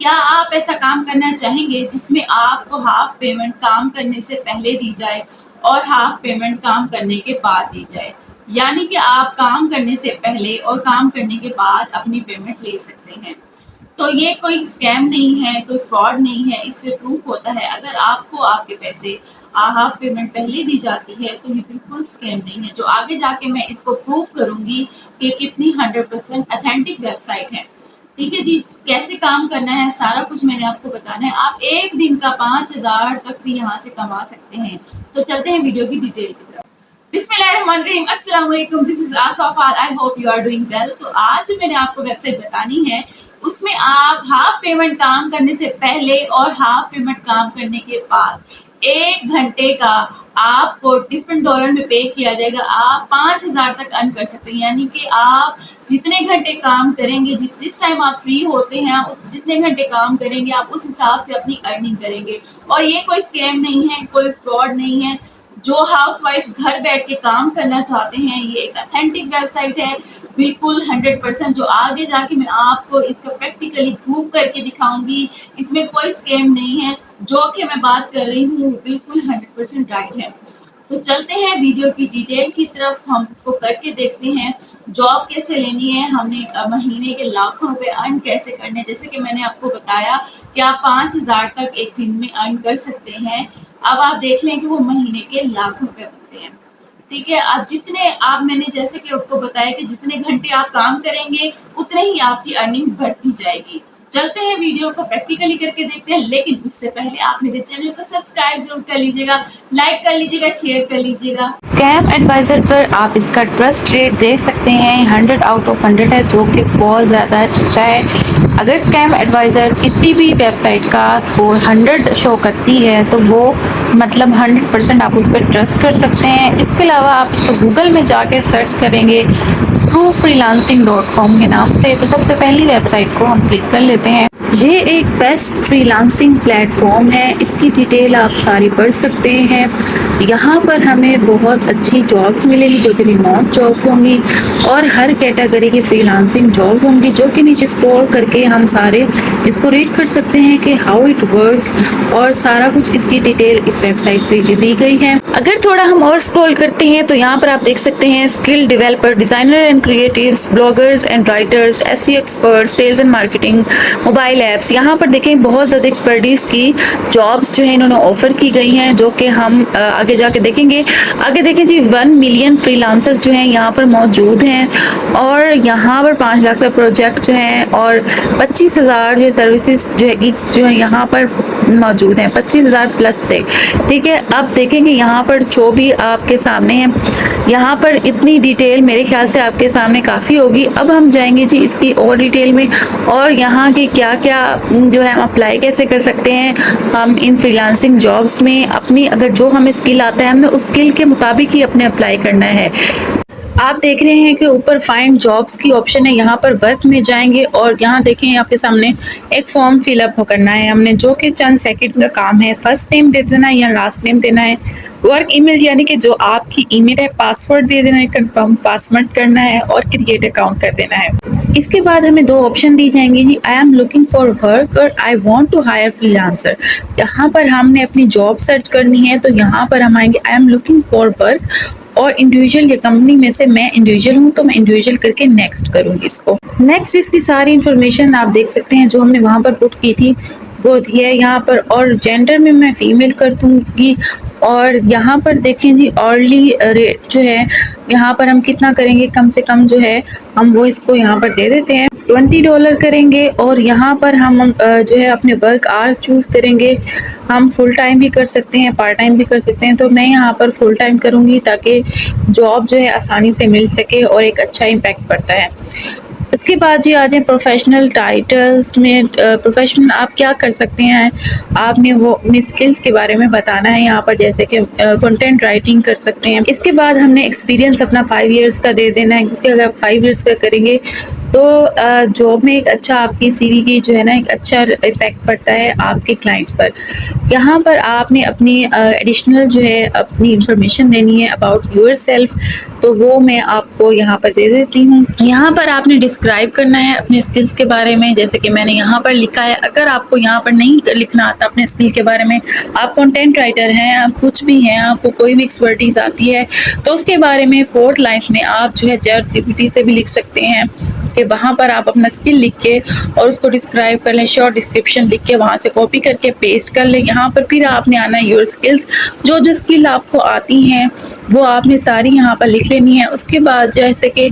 क्या आप ऐसा काम करना चाहेंगे जिसमें आपको हाफ पेमेंट काम करने से पहले दी जाए और हाफ पेमेंट काम करने के बाद दी जाए? यानी कि आप काम करने से पहले और काम करने के बाद अपनी पेमेंट ले सकते हैं। तो ये कोई स्कैम नहीं है, कोई फ्रॉड नहीं है, इससे प्रूफ होता है अगर आपको आपके पैसे हाफ पेमेंट पहले दी जाती है तो ये बिल्कुल स्कैम नहीं है। जो आगे जाके मैं इसको प्रूफ करूँगी कि कितनी 100% ऑथेंटिक वेबसाइट है। ठीक है जी, कैसे काम करना है सारा कुछ मैंने आपको बताना है। आप एक दिन का 5,000 तक भी यहाँ से कमा सकते हैं। तो चलते हैं वीडियो की डिटेल की तरफ। बिस्मिल्लाहिर्रहमानिर्रहीम, अस्सलाम वालेकुम, this is Asfar, I hope you are doing well. तो आज जो मैंने आपको वेबसाइट बतानी है उसमें आप हाफ पेमेंट काम करने से पहले और हाफ पेमेंट काम करने के बाद 1 घंटे का आपको डिफरेंट डॉलर में पे किया जाएगा। आप 5,000 तक अर्न कर सकते हैं। यानी कि आप जितने घंटे काम करेंगे, जिस टाइम आप फ्री होते हैं, जितने घंटे काम करेंगे आप उस हिसाब से अपनी अर्निंग करेंगे। और ये कोई स्कैम नहीं है, कोई फ्रॉड नहीं है। जो हाउसवाइफ घर बैठ के काम करना चाहते हैं, ये एक ऑथेंटिक वेबसाइट है, बिल्कुल 100%। जो आगे जाके मैं आपको इसका प्रैक्टिकली प्रूव करके दिखाऊंगी। इसमें कोई स्कैम नहीं है, जो कि मैं बात कर रही हूँ बिल्कुल 100% राइट है। तो चलते हैं वीडियो की डिटेल की तरफ, हम इसको करके देखते हैं। जॉब कैसे लेनी है, हमने महीने के लाखों रुपए अर्न कैसे करने, जैसे कि मैंने आपको बताया कि आप 5,000 तक एक दिन में अर्न कर सकते हैं। अब आप देख लें कि वो महीने के लाखों रुपए बनते हैं। ठीक है, अब जितने आप, मैंने जैसे कि आपको बताया कि जितने घंटे आप काम करेंगे उतने ही आपकी अर्निंग बढ़ती जाएगी। चलते हैं वीडियो को प्रैक्टिकली करके देखते हैं, लेकिन उससे पहले आप मेरे चैनल को सब्सक्राइब जरूर कर लीजिएगा, लाइक कर लीजिएगा, शेयर कर लीजिएगा। स्कैम एडवाइजर पर आप इसका ट्रस्ट रेट देख सकते हैं, 100 आउट ऑफ 100 है, जो कि बहुत ज़्यादा अच्छा है। अगर स्कैम एडवाइज़र किसी भी वेबसाइट का स्कोर 100 शो करती है तो वो मतलब 100% आप उस पर ट्रस्ट कर सकते हैं। इसके अलावा आप इसको गूगल में जाके सर्च करेंगे TrueFreelancing.com के नाम से, तो सबसे पहली वेबसाइट को हम क्लिक कर लेते हैं। ये एक बेस्ट फ्रीलांसिंग प्लेटफॉर्म है, इसकी डिटेल आप सारी पढ़ सकते हैं। यहाँ पर हमें बहुत अच्छी जॉब्स मिलेंगी जो कि रिमोट जॉब होंगी और हर कैटेगरी की फ्रीलांसिंग जॉब होंगी, जो कि नीचे स्क्रॉल करके हम सारे इसको रीड कर सकते हैं कि हाउ इट वर्क्स, और सारा कुछ इसकी डिटेल इस वेबसाइट पे दी गई है। अगर थोड़ा हम और स्क्रॉल करते हैं तो यहाँ पर आप देख सकते हैं skill developer, designer and creatives, bloggers and writers, SEO expert, sales and marketing, mobile apps. यहाँ पर देखें बहुत ज़्यादा एक्सपर्टीज की जॉब्स जो है इन्होंने ऑफर की गई हैं, जो कि हम आगे जाके देखेंगे। आगे देखें जी, 1 मिलियन फ्रीलांसर्स जो हैं यहाँ पर मौजूद हैं और यहाँ पर 5 लाख का प्रोजेक्ट जो है और 25,000 जो सर्विसेज जो है गिग्स जो है यहाँ पर मौजूद हैं, 25,000 प्लस तक। ठीक है, अब देखेंगे यहाँ पर जो भी आपके सामने है, यहाँ पर इतनी डिटेल मेरे ख्याल से आपके सामने काफ़ी होगी। अब हम जाएंगे जी इसकी और डिटेल में, और यहाँ की क्या क्या जो है हम अप्लाई कैसे कर सकते हैं हम इन फ्रीलांसिंग जॉब्स में। अपनी अगर जो हमें स्किल आता है, हमें उस स्किल के मुताबिक ही अपने अप्लाई करना है। आप देख रहे हैं कि ऊपर फाइंड जॉब्स की ऑप्शन है, यहाँ पर वर्क में जाएंगे और यहाँ देखें आपके सामने एक फॉर्म फिलअप करना है हमने, जो कि चंद सेकंड का काम है। फर्स्ट नेम दे देना है या लास्ट नेम देना है, वर्क ईमेल यानी कि जो आपकी ईमेल है, पासवर्ड दे देना है, कंफर्म पासवर्ड करना है और क्रिएट अकाउंट कर देना है। इसके बाद हमें 2 ऑप्शन दी जाएंगी जी, I am looking for work और I want to hire freelancer. यहाँ पर हमने अपनी जॉब सर्च करनी है, तो यहाँ पर हम आएंगे आई एम लुकिंग फॉर वर्क, और इंडिविजुअल या कंपनी में से मैं इंडिविजुअल हूँ तो मैं इंडिविजुअल करके नेक्स्ट करूँगी इसको। नेक्स्ट इसकी सारी इंफॉर्मेशन आप देख सकते हैं जो हमने वहाँ पर पुट की थी वो है यहाँ पर, और जेंडर में मैं फीमेल कर दूँगी। और यहाँ पर देखें जी अर्ली रेट जो है यहाँ पर हम कितना करेंगे, कम से कम जो है हम वो इसको यहाँ पर दे देते हैं, $20 करेंगे। और यहाँ पर हम जो है अपने वर्क आवर चूज़ करेंगे। हम फुल टाइम भी कर सकते हैं, पार्ट टाइम भी कर सकते हैं, तो मैं यहाँ पर फुल टाइम करूँगी ताकि जॉब जो है आसानी से मिल सके और एक अच्छा इम्पैक्ट पड़ता है। इसके बाद जी आ जाए प्रोफेशनल टाइटल्स में। प्रोफेशनल आप क्या कर सकते हैं, आपने वो अपनी स्किल्स के बारे में बताना है यहाँ पर, जैसे कि कंटेंट राइटिंग कर सकते हैं। इसके बाद हमने एक्सपीरियंस अपना 5 इयर्स का दे देना है, क्योंकि अगर आप 5 इयर्स का करेंगे तो जॉब में एक अच्छा आपकी सीवी की जो है ना एक अच्छा इफेक्ट पड़ता है आपके क्लाइंट्स पर। यहाँ पर आपने अपनी एडिशनल जो है अपनी इंफॉर्मेशन देनी है अबाउट योरसेल्फ, तो वो मैं आपको यहाँ पर दे देती हूँ। यहाँ पर आपने डिस्क्राइब करना है अपने स्किल्स के बारे में, जैसे कि मैंने यहाँ पर लिखा है। अगर आपको यहाँ पर नहीं लिखना आता अपने स्किल के बारे में, आप कंटेंट राइटर हैं, आप कुछ भी हैं, आपको कोई भी एक्सपर्टीज आती है, तो उसके बारे में 4th लाइन में आप जो है चैट जीपीटी से भी लिख सकते हैं कि वहाँ पर आप अपना स्किल लिख के और उसको डिस्क्राइब कर लें, शॉर्ट डिस्क्रिप्शन लिख के वहाँ से कॉपी करके पेस्ट कर लें। यहाँ पर फिर आपने आना है योर स्किल्स, जो जो स्किल आपको आती हैं वो आपने सारी यहाँ पर लिख लेनी है। उसके बाद जैसे कि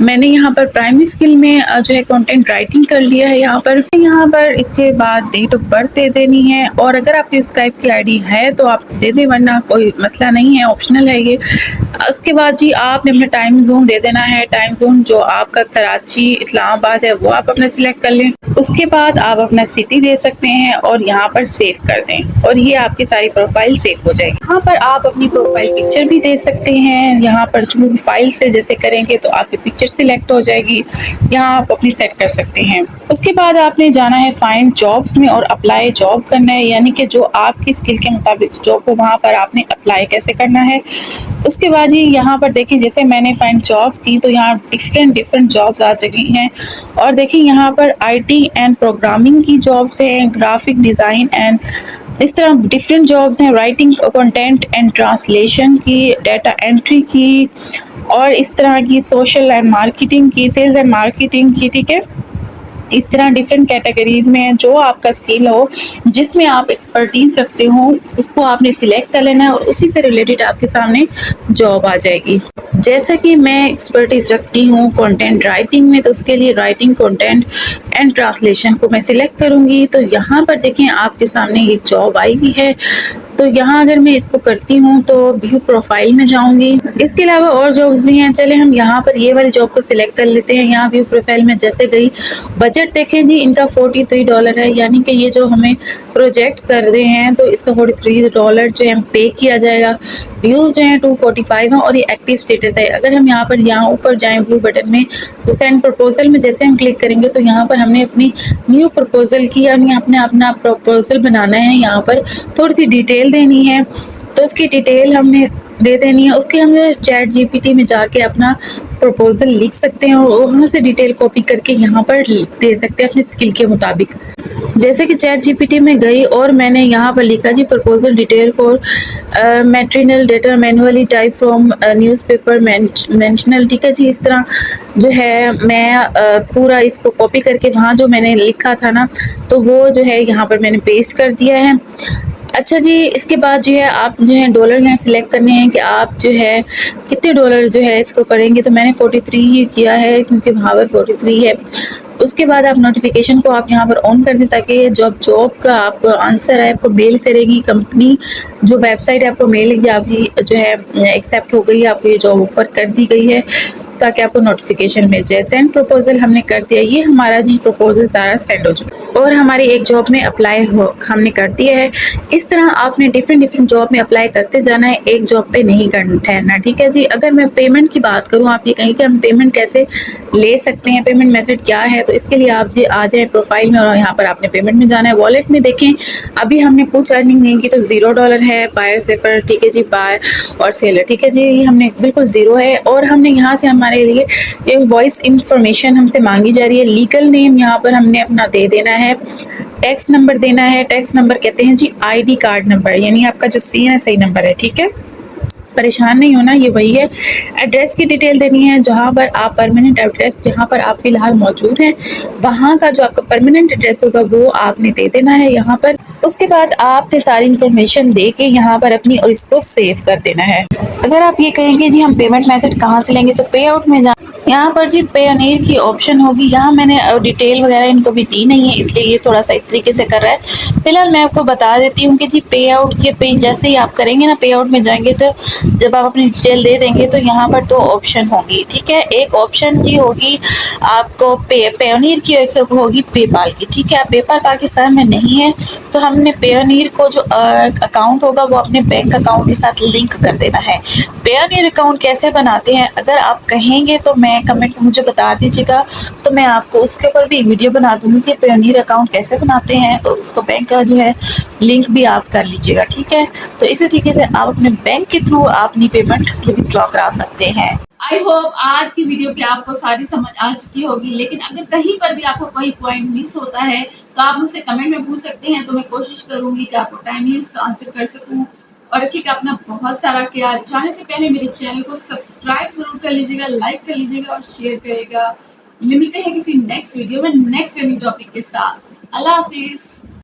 मैंने यहाँ पर प्राइमरी स्किल में जो है कंटेंट राइटिंग कर लिया है। यहाँ पर इसके बाद डेट ऑफ बर्थ दे देनी है, और अगर आपकी स्काइप की आईडी है तो आप दे दें, वरना कोई मसला नहीं है, ऑप्शनल है ये। उसके बाद जी आपने अपना टाइम जोन दे देना है। टाइम जोन जो आपका कराची इस्लामाबाद है वो आप अपना सिलेक्ट कर लें। उसके बाद आप अपना सिटी दे सकते हैं और यहाँ पर सेव कर दें, और ये आपकी सारी प्रोफाइल सेव हो जाएगी। यहाँ पर आप अपनी प्रोफाइल पिक्चर भी दे सकते हैं। यहाँ पर चूज फाइल से जैसे करेंगे तो आपकी पिक्चर सिलेक्ट हो जाएगी, यहाँ आप अपनी सेट कर सकते हैं। उसके बाद आपने जाना है फाइंड जॉब्स में और अप्लाई जॉब करना है, यानी कि जो आपकी स्किल के मुताबिक जॉब को वहाँ पर आपने अप्लाई कैसे करना है। उसके बाद जी यहाँ पर देखिए, जैसे मैंने फाइंड जॉब की तो यहाँ डिफरेंट जॉब्स आ चुकी हैं, और देखिए यहाँ पर IT एंड प्रोग्रामिंग की जॉब्स हैं, ग्राफिक डिज़ाइन एंड इस तरह डिफरेंट जॉब्स हैं, राइटिंग कंटेंट एंड ट्रांसलेशन की, डाटा एंट्री की, और इस तरह की सोशल एंड मार्केटिंग की, सेल्स एंड मार्केटिंग की। ठीक है, इस तरह डिफरेंट कैटेगरीज में जो आपका स्किल हो, जिसमें आप एक्सपर्टीज रखते हो, उसको आपने सिलेक्ट कर लेना है और उसी से रिलेटेड आपके सामने जॉब आ जाएगी। जैसा कि मैं एक्सपर्टीज रखती हूँ कंटेंट राइटिंग में, तो उसके लिए राइटिंग, कंटेंट एंड ट्रांसलेशन को मैं सिलेक्ट करूँगी। तो यहाँ पर देखें आपके सामने एक जॉब आई हुई है, तो यहाँ अगर मैं इसको करती हूँ तो व्यू प्रोफाइल में जाऊँगी। इसके अलावा और जॉब्स भी हैं, चले हम यहाँ पर ये वाली जॉब को सिलेक्ट कर लेते हैं। यहाँ व्यू प्रोफाइल में जैसे गई, बजट देखें जी इनका $43 है, यानी कि ये जो हमें प्रोजेक्ट कर रहे हैं तो इसका $43 जो है पे किया जाएगा। व्यूज जो हैं 245 हैं और ये एक्टिव स्टेटस है। अगर हम यहाँ पर यहाँ ऊपर जाएं ब्लू बटन में, तो सेंड प्रपोजल में जैसे हम क्लिक करेंगे तो यहाँ पर हमने अपनी न्यू प्रपोजल की, यानी अपने अपना प्रपोजल बनाना है। यहाँ पर थोड़ी सी डिटेल देनी है, तो उसकी डिटेल हमने दे देनी है। उसके हम चैट जीपीटी में जाके अपना प्रपोजल लिख सकते हैं और वहाँ से डिटेल कॉपी करके यहाँ पर दे सकते हैं अपने स्किल के मुताबिक। जैसे कि चैट जीपीटी में गई और मैंने यहाँ पर लिखा जी proposal detail for matrimonial data manually type from newspaper mentioned. ठीक है जी, इस तरह जो है मैं पूरा इसको कॉपी करके वहाँ जो मैंने लिखा था ना, तो वो जो है यहाँ पर मैंने पेस्ट कर दिया है। अच्छा जी, इसके बाद जो है आप जो है डॉलर यहाँ सिलेक्ट करने हैं कि आप जो है कितने डॉलर जो है इसको करेंगे। तो मैंने 43 ही किया है क्योंकि वहाँ पर 43 है। उसके बाद आप नोटिफिकेशन को आप यहाँ पर ऑन कर दें, ताकि जब जॉब का आपको आंसर है आपको मेल करेगी कंपनी, जो वेबसाइट है आपको मेल कि आपकी जो है एक्सेप्ट हो गई है, आपको ये जॉब ऊपर कर दी गई है, ताकि आपको नोटिफिकेशन मिल जाए। सेंड प्रपोजल हमने कर दिया, ये हमारा जी प्रपोजल सारा सेंड हो चुका और हमारी एक जॉब में अप्लाई हमने कर दिया है। इस तरह आपने डिफरेंट जॉब में अप्लाई करते जाना है, एक जॉब पे नहीं ठहरना। ठीक है जी, अगर मैं पेमेंट की बात करूँ, आप ये कहें कि हम पेमेंट कैसे ले सकते हैं, पेमेंट मेथड क्या है, तो इसके लिए आप आ जाए प्रोफाइल में और यहाँ पर आपने पेमेंट में जाना है। वॉलेट में देखें अभी हमने कुछ अर्निंग नहीं की, तो $0 है बायर सेफर। ठीक है जी, बाय और सेलर। ठीक है जी, ये हमने बिल्कुल ज़ीरो है। और हमने यहाँ से हमारे लिए ये वॉइस इंफॉर्मेशन हमसे मांगी जा रही है। लीगल नेम यहाँ पर हमने अपना दे देना है, टैक्स नंबर देना है। टैक्स नंबर कहते हैं जी ID कार्ड नंबर, यानी आपका जो CNSI नंबर है। ठीक है, परेशान नहीं होना, ये वही है। एड्रेस की डिटेल देनी है, जहाँ पर आप परमानेंट एड्रेस जहाँ पर आप फिलहाल मौजूद हैं, वहाँ का जो आपका परमानेंट एड्रेस होगा वो आपने दे देना है यहाँ पर। उसके बाद आपने सारी इन्फॉर्मेशन दे के यहाँ पर अपनी और इसको सेव कर देना है। अगर आप ये कहेंगे जी हम पेमेंट मेथड कहाँ से लेंगे, तो पे आउट में यहाँ पर जी पेयोनियर की ऑप्शन होगी। यहाँ मैंने डिटेल वगैरह इनको भी दी नहीं है, इसलिए ये थोड़ा सा इस तरीके से कर रहा है। फिलहाल मैं आपको बता देती हूँ कि जी पे आउट के पे जैसे ही आप करेंगे ना, पे आउट में जाएंगे तो जब आप अपनी डिटेल दे देंगे तो यहाँ पर 2 ऑप्शन होंगी, ठीक है। एक ऑप्शन की होगी आपको पेयोनियर की, एक होगी पेपाल की, ठीक है। पेपाल पाकिस्तान में नहीं है तो हमने पेयोनियर को जो अकाउंट होगा वो अपने बैंक अकाउंट के साथ लिंक कर देना है। पेयोनियर अकाउंट कैसे बनाते हैं अगर आप कहेंगे तो मैं कमेंट में मुझे बता दीजिएगा, तो मैं आपको उसके ऊपर भी एक वीडियो बना दूँगी कि पेयोनियर अकाउंट कैसे बनाते हैं, और उसको बैंक का जो है लिंक भी आप कर लीजिएगा, ठीक है। तो इसी तरीके से आप अपने बैंक के थ्रू अपनी पेमेंट विथड्रॉ करा सकते हैं। आई होप आज की वीडियो की आपको सारी समझ आ चुकी होगी, लेकिन अगर कहीं पर भी आपको कोई पॉइंट मिस होता है तो आप मुझसे कमेंट में पूछ सकते हैं, तो मैं कोशिश करूंगी कि आपको टाइमली उसका आंसर कर सकूं। और रखिएगा अपना बहुत सारा ख्याल। जाने से पहले मेरे चैनल को सब्सक्राइब जरूर कर लीजिएगा, लाइक कर लीजिएगा और शेयर करिएगा। मिलते हैं किसी नेक्स्ट वीडियो में नेक्स्ट टॉपिक के साथ। अल्लाह हाफिज।